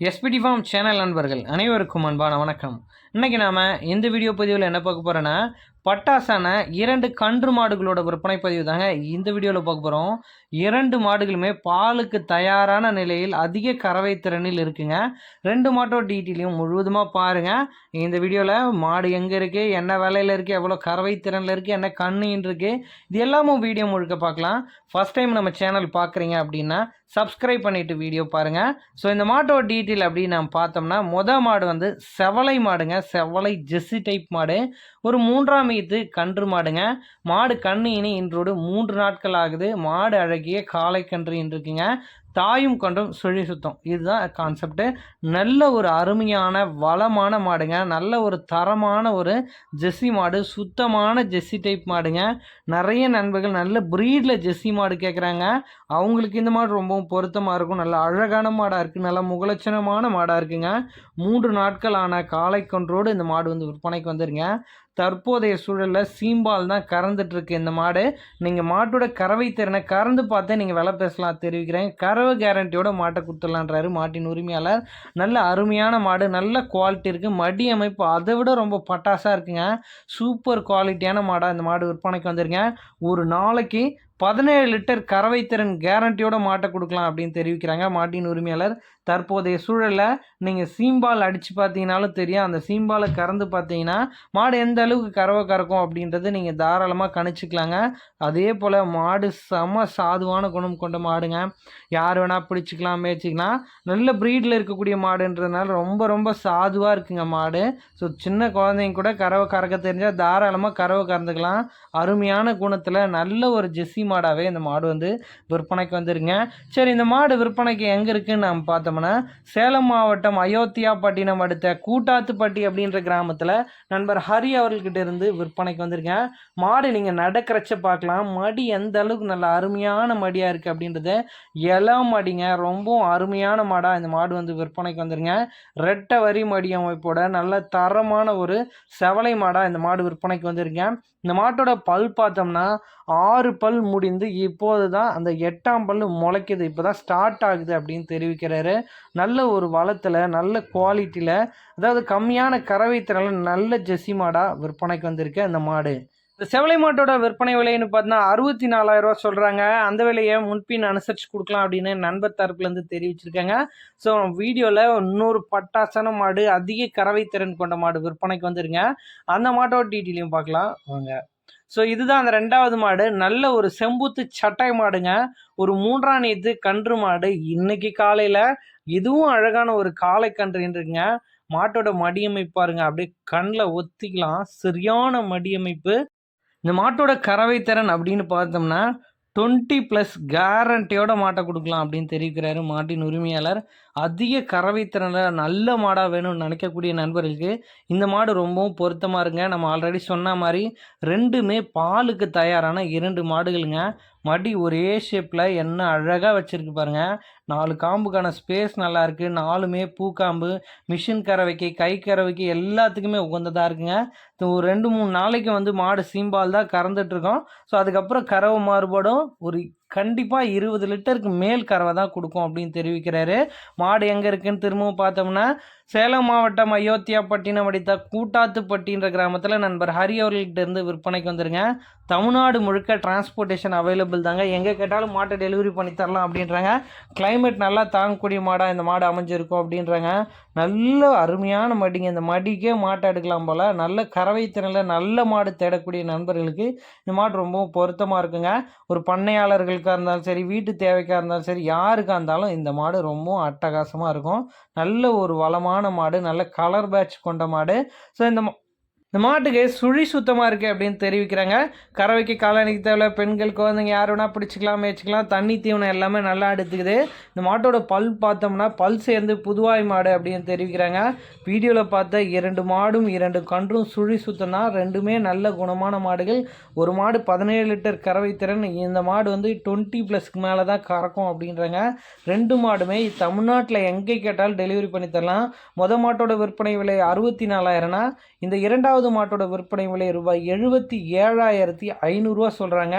SPD form channel நண்பர்கள் அனைவருக்கும் அன்பான வணக்கம். இன்றைக்கி நாம் இந்த வீடியோ பதிவில் என்ன பார்க்க போகிறோன்னா, பட்டாசான 2 கன்று மாடுகளோட விற்பனை பதிவு தாங்க இந்த வீடியோவில் பார்க்க போகிறோம். 2 மாடுகளுமே பாலுக்கு தயாரான நிலையில் அதிக கறவை திறனில் இருக்குங்க. 2 மாட்டோட டீட்டெயிலையும் முழுவதுமாக பாருங்கள். இந்த வீடியோவில் மாடு எங்கே இருக்குது, என்ன விலையில் இருக்குது, எவ்வளோ கறவை திறனில் இருக்குது, என்ன கண்ணுன்னு இருக்குது, இது எல்லாமும் வீடியோ முழுக்க பார்க்கலாம். ஃபஸ்ட் டைம் நம்ம சேனல் பார்க்குறீங்க அப்படின்னா சப்ஸ்கிரைப் பண்ணிவிட்டு வீடியோ பாருங்கள். ஸோ இந்த மாட்டோட டீட்டெயில் அப்படின்னு நம்ம பார்த்தோம்னா, மாடு வந்து செவலை மாடுங்க. செவலை ஜெர்சி டைப் மாடு. ஒரு 3ஆம் ஈத்து கன்று மாடுங்க. மாடு கன்று இனி இன்றோடு 3 நாட்கள் ஆகுது. மாடு அழகிய காளை கன்று இருக்குங்க. தாயும் கன்றும் சுழி சுத்தம், இதுதான் கான்செப்டு. நல்ல ஒரு அருமையான வளமான மாடுங்க. நல்ல ஒரு தரமான ஒரு ஜெர்சி மாடு, சுத்தமான ஜெர்சி டைப் மாடுங்க. நிறைய நண்பர்கள் நல்ல ப்ரீடில் ஜெர்சி மாடு கேட்குறாங்க. அவங்களுக்கு இந்த மாடு ரொம்பவும் பொருத்தமாக இருக்கும். நல்ல அழகான மாடாக இருக்குது, நல்ல முகலட்சணமான மாடாக இருக்குங்க. 3 நாட்கள் ஆன காளை கன்றோடு இந்த மாடு வந்து விற்பனைக்கு வந்துருங்க. தற்போதைய சூழலில் சீம்பால் தான் கறந்துட்டுருக்கு இந்த மாடு. நீங்கள் மாட்டோட கறவை திறனை கறந்து பார்த்தே நீங்கள் விலை பேசலாம் தெரிவிக்கிறேன். கறவை கேரண்டியோட மாட்டை கொடுத்துடலான்றாரு மாட்டின் உரிமையாளர். நல்ல அருமையான மாடு, நல்ல குவாலிட்டி இருக்குது. மடி அமைப்பு அதை விட ரொம்ப பட்டாசாக இருக்குங்க. சூப்பர் குவாலிட்டியான மாடாக இந்த மாடு விற்பனைக்கு வந்துருங்க. ஒரு நாளைக்கு 17 லிட்டர் கறவை திறன் கேரண்டியோட மாட்டை கொடுக்கலாம் அப்படின்னு தெரிவிக்கிறாங்க மாட்டின் உரிமையாளர். தற்போதைய சூழலில் நீங்கள் சீம்பால் அடித்து பார்த்தீங்கன்னாலும் தெரியும். அந்த சீம்பாலை கறந்து பார்த்தீங்கன்னா மாடு எந்த அளவுக்கு கறவை கறக்கும் அப்படின்றது நீங்கள் தாராளமாக கணிச்சிக்கலாங்க. அதே போல் மாடு செம சாதுவான குணம் கொண்ட மாடுங்க. யார் வேணால் பிடிச்சிக்கலாம், மேய்ச்சிக்கலாம். நல்ல ப்ரீடில் இருக்கக்கூடிய மாடுன்றதுனால ரொம்ப ரொம்ப சாதுவாக இருக்குங்க மாடு. ஸோ சின்ன குழந்தைங்க கூட கறவை கறக்க தெரிஞ்சால் தாராளமாக கறவை கறந்துக்கலாம். அருமையான குணத்தில் நல்ல ஒரு ஜெர்சி மாடாகவே இந்த மாடு வந்து விற்பனைக்கு வந்துருங்க. சரி, இந்த மாடு விற்பனைக்கு எங்கே இருக்குதுன்னு நம்ம பார்த்தோம்னா, சேலம் மாவட்டம் அயோத்தியாப்பட்டினம் அடுத்த கூட்டாத்துப்பட்டி அப்படின்ற கிராமத்தில் நண்பர் ஹரி அவர்கிட்ட இருந்து விற்பனைக்கு வந்துருங்க. மாடு நீங்கள் நடக்கிறச்ச பார்க்கலாம். மடி எந்த அளவுக்கு நல்ல அருமையான மடியாக இருக்குது அப்படின்றத. இளம் மடிங்க, ரொம்பவும் அருமையான மாடாக இந்த மாடு வந்து விற்பனைக்கு வந்துருங்க. ரெட்டை வரி மடி அமைப்போட நல்ல தரமான ஒரு செவலை மாடாக இந்த மாடு விற்பனைக்கு வந்துருங்க. இந்த மாட்டோட பல் பார்த்தோம்னா 6 பல் முடிந்து இப்போது தான் அந்த 8ஆம் பல் முளைக்குது, இப்போ தான் ஸ்டார்ட் ஆகுது அப்படின்னு தெரிவிக்கிறாரு. நல்ல ஒரு வளத்தில், நல்ல குவாலிட்டியில், அதாவது கம்மியான கறவை திறனில் நல்ல ஜெர்சி மாடாக விற்பனைக்கு வந்திருக்கு இந்த மாடு. இந்த செவலை மாட்டோட விற்பனை விலைன்னு பார்த்தீங்கன்னா 64,000 ரூபா சொல்கிறாங்க. அந்த விலையை முன்பின் அனுசரித்து கொடுக்கலாம் அப்படின்னு நண்பர் தரப்புலேருந்து தெரிவிச்சிருக்காங்க. ஸோ வீடியோவில் இன்னொரு பட்டாசான மாடு, அதிக கறவை திறன் கொண்ட மாடு விற்பனைக்கு வந்துருங்க. அந்த மாட்டோட டீட்டெயிலையும் பார்க்கலாம் வாங்க. ஸோ இதுதான் அந்த 2வது மாடு. நல்ல ஒரு செம்பூத்து சட்டை மாடுங்க. ஒரு 3ஆம் ஈத்து கன்று மாடு. இன்னைக்கு காலையில் இதுவும் அழகான ஒரு காளை கன்றுங்க. மாட்டோட மடியமைப்பு பாருங்க, அப்படியே கண்ணில் ஒத்திக்கலாம். சரியான மடியமைப்பு. இந்த மாட்டோட கறவை திறன் அப்படின்னு பார்த்தோம்னா 20+ கேரண்டியோட மாட்டை கொடுக்கலாம் அப்படின்னு தெரிவிக்கிறாரு மாட்டின் உரிமையாளர். அதிக கறவை திறனில் நல்ல மாடாக வேணும்னு நினைக்கக்கூடிய நண்பர்களுக்கு இந்த மாடு ரொம்பவும் பொருத்தமாக இருங்க. நம்ம ஆல்ரெடி சொன்ன மாதிரி 2மே பாலுக்கு தயாரான 2 மாடுகளுங்க. மடி ஒரே ஷேப்பில் என்ன அழகாக வச்சுருக்கு பாருங்கள். 4 காம்புக்கான ஸ்பேஸ் நல்லா இருக்குது. 4மே பூக்காம்பு, மிஷின் கறவைக்கு, கை கறவைக்கு எல்லாத்துக்குமே உகந்ததாக இருக்குங்க. ஒரு 2-3 நாளைக்கு வந்து மாடு சீம்பால் தான் கறந்துட்டுருக்கோம். ஸோ அதுக்கப்புறம் கறவை மாறுபடும். ஒரு கண்டிப்பாக 20 லிட்டருக்கு மேல் கறவை தான் கொடுக்கும் அப்படின்னு தெரிவிக்கிறாரு. மாடு எங்கே இருக்குதுன்னு திரும்பவும் பார்த்தோம்னா, சேலம் மாவட்டம் அயோத்தியாப்பட்டினம் அடித்த கூட்டாத்துப்பட்டின்ற கிராமத்தில் நண்பர் ஹரி அவர்கள்கிட்ட இருந்து விற்பனைக்கு வந்துருங்க. தமிழ்நாடு முழுக்க டிரான்ஸ்போர்ட்டேஷன் அவைலபிள் தாங்க. எங்கே கேட்டாலும் மாட்டை டெலிவரி பண்ணி தரலாம் அப்படின்றாங்க. கிளைமேட் நல்லா தாங்கக்கூடிய மாடாக இந்த மாடு அமைஞ்சிருக்கும் அப்படின்றாங்க. நல்ல அருமையான மடிங்க. இந்த மடிக்கே மாட்டை எடுக்கலாம் போல். நல்ல கறவை திறனில் நல்ல மாடு தேடக்கூடிய நண்பர்களுக்கு இந்த மாடு ரொம்பவும் பொருத்தமாக இருக்குங்க. ஒரு பண்ணையாளர்களுக்காக இருந்தாலும் சரி, வீட்டு தேவைக்காக இருந்தாலும் சரி, யாருக்காக இருந்தாலும் இந்த மாடு ரொம்பவும் அட்டகாசமாக இருக்கும். நல்ல ஒரு வளமான மாடு, நல்ல கலர் பேட்ச் கொண்ட மாடு. ஸோ இந்த மாட்டுக்கு சுழி சுத்தமாக இருக்குது அப்படின்னு தெரிவிக்கிறாங்க. கறவைக்கு காலணிக்கு தேவை, பெண்கள், குழந்தைங்க யார் வேணால் பிடிச்சிக்கலாம், மேய்ச்சிக்கலாம். தண்ணி தீவனம் எல்லாமே நல்லா எடுத்துக்குது. இந்த மாட்டோட பல் பார்த்தோம்னா பல் சேர்ந்து புதுவாய் மாடு அப்படின்னு தெரிவிக்கிறாங்க. வீடியோவில் பார்த்த 2 மாடும் 2 கன்றும் சுழி சுத்தம் தான். 2மே நல்ல குணமான மாடுகள். ஒரு மாடு 17 லிட்டர் கறவை திறன். இந்த மாடு வந்து 20+ மேலே தான் கறக்கும் அப்படின்றாங்க. 2 மாடுமே தமிழ்நாட்டில் எங்கே கேட்டாலும் டெலிவரி பண்ணி தரலாம். மாட்டோட விற்பனை விலை 64,000னா, இந்த 2வது ரெண்டாவது மாட்டோட விற்பனை விலை ரூபாய் 77,500 சொல்கிறாங்க.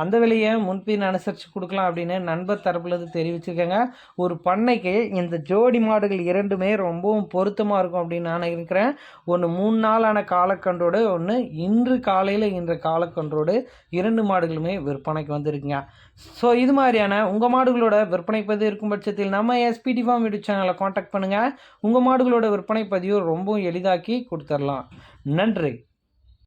அந்த விலையை முன்பின் அனுசரித்து கொடுக்கலாம் அப்படின்னு நண்பர் தரப்புலேருந்து தெரிவிச்சிருக்காங்க. ஒரு பண்ணைக்கு இந்த ஜோடி மாடுகள் இரண்டுமே ரொம்பவும் பொருத்தமாக இருக்கும் அப்படின்னு நான் இருக்கிறேன். ஒன்று 3 நாளான காலக்கன்றோடு, ஒன்று இன்று காலக்கன்றோடு 2 மாடுகளுமே விற்பனைக்கு வந்திருக்குங்க. ஸோ இது மாதிரியான உங்கள் மாடுகளோட விற்பனை பதிவு இருக்கும் பட்சத்தில் நம்ம எஸ்பிடி ஃபார்ம் யூடியூப் சேனலை காண்டாக்ட் பண்ணுங்கள். உங்கள் மாடுகளோட விற்பனை பதிவு ரொம்பவும் எளிதாக்கி கொடுத்துடலாம். நன்றி.